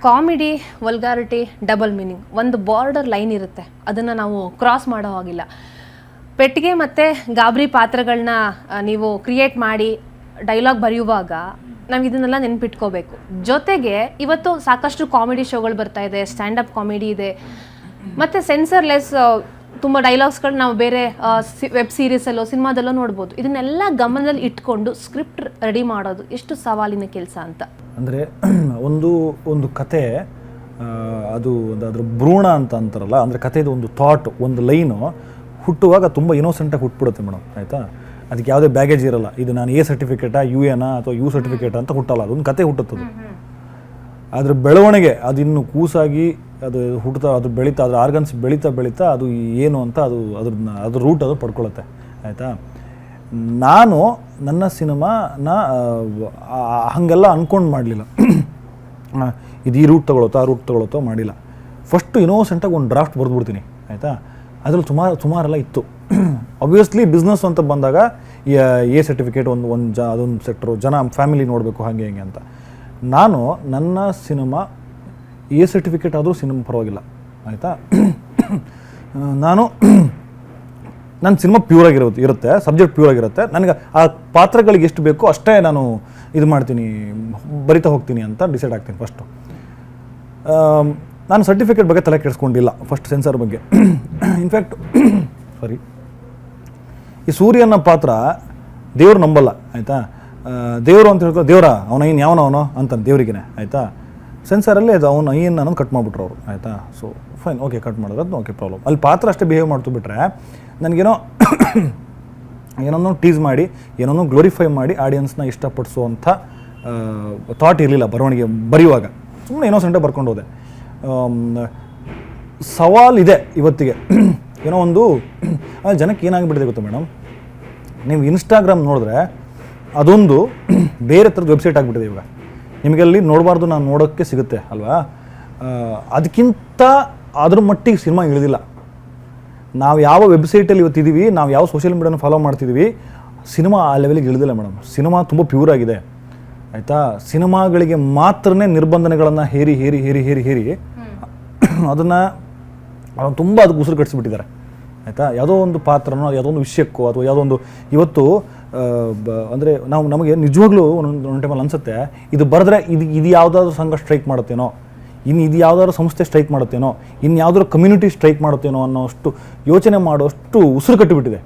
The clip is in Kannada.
ಕಾಮಿಡಿ, ವಲ್ಗಾರಿಟಿ, ಡಬಲ್ ಮೀನಿಂಗ್, ಒಂದು ಬಾರ್ಡರ್ ಲೈನ್ ಇರುತ್ತೆ, ಅದನ್ನು ನಾವು ಕ್ರಾಸ್ ಮಾಡೋ ಹಾಗಿಲ್ಲ. ಪೆಟ್ಟಿಗೆ ಮತ್ತು ಗಾಬರಿ ಪಾತ್ರಗಳನ್ನ ನೀವು ಕ್ರಿಯೇಟ್ ಮಾಡಿ ಡೈಲಾಗ್ ಬರೆಯುವಾಗ ನಾವು ಇದನ್ನೆಲ್ಲ ನೆನ್ಪಿಟ್ಕೋಬೇಕು. ಜೊತೆಗೆ ಇವತ್ತು ಸಾಕಷ್ಟು ಕಾಮಿಡಿ ಶೋಗಳು ಬರ್ತಾ ಇದೆ, ಸ್ಟ್ಯಾಂಡಪ್ ಕಾಮಿಡಿ ಇದೆ, ಮತ್ತು ಸೆನ್ಸರ್ಲೆಸ್ ತುಂಬ ಡೈಲಾಗ್ಸ್ಗಳು ನಾವು ಬೇರೆ ವೆಬ್ ಸೀರೀಸಲ್ಲೋ ಸಿನಿಮಾದಲ್ಲೋ ನೋಡ್ಬೋದು. ಇದನ್ನೆಲ್ಲ ಗಮನದಲ್ಲಿ ಇಟ್ಕೊಂಡು ಸ್ಕ್ರಿಪ್ಟ್ ರೆಡಿ ಮಾಡೋದು ಎಷ್ಟು ಸವಾಲಿನ ಕೆಲಸ ಅಂತ. ಅಂದರೆ ಒಂದು ಕತೆ ಅದು ಅದರ ಭ್ರೂಣ ಅಂತ ಅಂತಾರಲ್ಲ, ಅಂದರೆ ಕಥೆದು ಒಂದು ಥಾಟ್, ಒಂದು ಲೈನು ಹುಟ್ಟುವಾಗ ತುಂಬ ಇನೋಸೆಂಟಾಗಿ ಹುಟ್ಬಿಡುತ್ತೆ ಮೇಡಮ್, ಆಯಿತಾ. ಅದಕ್ಕೆ ಯಾವುದೇ ಬ್ಯಾಗೇಜ್ ಇರಲ್ಲ. ಇದು ನಾನು ಎ ಸರ್ಟಿಫಿಕೇಟಾ ಯು ಎನಾ ಅಥವಾ ಯು ಸರ್ಟಿಫಿಕೇಟಾ ಅಂತ ಹುಟ್ಟಲ್ಲ, ಅದೊಂದು ಕತೆ ಹುಟ್ಟುತ್ತದೆ. ಅದ್ರ ಬೆಳವಣಿಗೆ ಅದಿನ್ನು ಕೂಸಾಗಿ ಅದು ಹುಟ್ಟುತ್ತಾ, ಅದು ಬೆಳೀತಾ, ಅದ್ರ ಆರ್ಗನ್ಸ್ ಬೆಳೀತಾ ಅದು ಏನು ಅಂತ ಅದ್ರ ರೂಟ್ ಅದು ಪಡ್ಕೊಳ್ಳುತ್ತೆ, ಆಯಿತಾ. ನಾನು ನನ್ನ ಸಿನಿಮಾನ ಹಾಗೆಲ್ಲ ಅಂದ್ಕೊಂಡು ಮಾಡಲಿಲ್ಲ, ಇದು ಈ ರೂಟ್ ತೊಗೊಳುತ್ತೋ ಆ ರೂಟ್ ತೊಗೊಳುತ್ತೋ ಮಾಡಿಲ್ಲ. ಫಸ್ಟು ಇನೋಸೆಂಟಾಗಿ ಒಂದು ಡ್ರಾಫ್ಟ್ ಬರೆದ್ಬಿಡ್ತೀನಿ, ಆಯಿತಾ. ಅದ್ರಲ್ಲಿ ಸುಮಾರೆಲ್ಲ ಇತ್ತು. ಆಬ್ವಿಯಸ್ಲಿ ಬಿಸ್ನೆಸ್ ಅಂತ ಬಂದಾಗ ಎ ಸರ್ಟಿಫಿಕೇಟ್ ಅದೊಂದು ಸೆಕ್ಟ್ರು, ಜನ ಫ್ಯಾಮಿಲಿ ನೋಡಬೇಕು ಹಾಗೆ ಹಿಂಗೆ ಅಂತ. ನಾನು ನನ್ನ ಸಿನಿಮಾ ಎ ಸರ್ಟಿಫಿಕೇಟ್ ಆದರೂ ಸಿನಿಮಾ ಪರವಾಗಿಲ್ಲ, ಆಯಿತಾ. ನನ್ನ ಸಿನಿಮಾ ಇರುತ್ತೆ, ಸಬ್ಜೆಕ್ಟ್ ಪ್ಯೂರಾಗಿರುತ್ತೆ. ನನಗೆ ಆ ಪಾತ್ರಗಳಿಗೆ ಎಷ್ಟು ಬೇಕೋ ಅಷ್ಟೇ ನಾನು ಇದು ಮಾಡ್ತೀನಿ, ಬರಿತಾ ಹೋಗ್ತೀನಿ ಅಂತ ಡಿಸೈಡ್ ಆಗ್ತೀನಿ ಫಸ್ಟು. ನಾನು ಸರ್ಟಿಫಿಕೇಟ್ ಬಗ್ಗೆ ತಲೆ ಕೆಡಿಸ್ಕೊಂಡಿಲ್ಲ ಫಸ್ಟ್, ಸೆನ್ಸರ್ ಬಗ್ಗೆ. ಇನ್ಫ್ಯಾಕ್ಟ್ ಈ ಸೂರ್ಯನ ಪಾತ್ರ ದೇವ್ರು ನಂಬಲ್ಲ, ಆಯಿತಾ. ದೇವರು ಅಂತ ಹೇಳ್ಕೊ, ದೇವ್ರ ಅವನ ಏನು ಯಾವನವನೋ ಅಂತ ದೇವರಿಗೇನೆ, ಆಯಿತಾ. ಸೆನ್ಸರಲ್ಲಿ ಅದು ಅವನು ಏನು ಅನ್ನೋದು ಕಟ್ ಮಾಡಿಬಿಟ್ರು ಅವರು, ಆಯಿತಾ. ಸೊ ಫೈನ್, ಓಕೆ, ಕಟ್ ಮಾಡೋದು ಓಕೆ, ಪ್ರಾಬ್ಲಮ್. ಅಲ್ಲಿ ಪಾತ್ರ ಅಷ್ಟೇ ಬಿಹೇವ್ ಮಾಡ್ತು ಬಿಟ್ರೆ ನನಗೇನೋ ಏನೊಂದು ಟೀಸ್ ಮಾಡಿ ಏನೊಂದು ಗ್ಲೋರಿಫೈ ಮಾಡಿ ಆಡಿಯನ್ಸ್ನ ಇಷ್ಟಪಡಿಸುವಂಥ ಥಾಟ್ ಇರಲಿಲ್ಲ ಬರವಣಿಗೆ ಬರೆಯುವಾಗ. ಸುಮ್ಮನೆ ಇನ್ನೋಸೆಂಟಾಗಿ ಬರ್ಕೊಂಡು ಹೋದೆ. ಸವಾಲಿದೆ ಇವತ್ತಿಗೆ. ಏನೋ ಒಂದು ಜನಕ್ಕೆ ಏನಾಗಿಬಿಟ್ಟಿದೆ ಗೊತ್ತಾ ಮೇಡಮ್, ನೀವು ಇನ್ಸ್ಟಾಗ್ರಾಮ್ ನೋಡಿದ್ರೆ ಅದೊಂದು ಬೇರೆ ಥರದ ವೆಬ್ಸೈಟ್ ಆಗಿಬಿಟ್ಟಿದೆ ಇವಾಗ. ನಿಮಗಲ್ಲಿ ನೋಡಬಾರ್ದು, ನಾನು ನೋಡೋಕ್ಕೆ ಸಿಗುತ್ತೆ ಅಲ್ವಾ. ಅದಕ್ಕಿಂತ ಅದ್ರ ಮಟ್ಟಿಗೆ ಸಿನಿಮಾ ಇಳಿದಿಲ್ಲ. ನಾವು ಯಾವ ವೆಬ್ಸೈಟಲ್ಲಿ ಇವತ್ತಿದ್ದೀವಿ, ನಾವು ಯಾವ ಸೋಷಿಯಲ್ ಮೀಡಿಯಾನ ಫಾಲೋ ಮಾಡ್ತಿದ್ದೀವಿ, ಸಿನಿಮಾ ಆ ಲೆವೆಲಿಗೆ ಇಳಿದಿಲ್ಲ ಮೇಡಮ್. ಸಿನಿಮಾ ತುಂಬ ಪ್ಯೂರ್ ಆಗಿದೆ, ಆಯಿತಾ. ಸಿನಿಮಾಗಳಿಗೆ ಮಾತ್ರನೇ ನಿರ್ಬಂಧನೆಗಳನ್ನು ಹೇರಿ ಅದನ್ನು ತುಂಬ ಅದಕ್ಕೆ ಉಸಿರು ಕಟ್ಟಿಸ್ಬಿಟ್ಟಿದ್ದಾರೆ, ಆಯಿತಾ. ಯಾವುದೋ ಒಂದು ಪಾತ್ರನೋ ಯಾವುದೋ ಒಂದು ವಿಷಯಕ್ಕೋ ಅಥವಾ ಯಾವುದೋ ಒಂದು ಇವತ್ತು ಅಂದರೆ ನಮಗೆ ನಿಜವಾಗ್ಲೂ ಒಂದೊಂದು ಟೈಮಲ್ಲಿ ಅನಿಸುತ್ತೆ, ಇದು ಬರೆದ್ರೆ ಇದು ಯಾವುದಾದ್ರೂ ಸಂಘ ಸ್ಟ್ರೈಕ್ ಮಾಡುತ್ತೇನೋ, ಇನ್ನು ಇದು ಯಾವುದಾದ್ರೂ ಸಂಸ್ಥೆ ಸ್ಟ್ರೈಕ್ ಮಾಡುತ್ತೇನೋ, ಇನ್ನು ಯಾವುದಾದ್ರೂ ಕಮ್ಯುನಿಟಿ ಸ್ಟ್ರೈಕ್ ಮಾಡುತ್ತೇನೋ ಅನ್ನೋಷ್ಟು ಯೋಚನೆ ಮಾಡೋಷ್ಟು ಉಸಿರು ಕಟ್ಟಿಬಿಟ್ಟಿದೆ.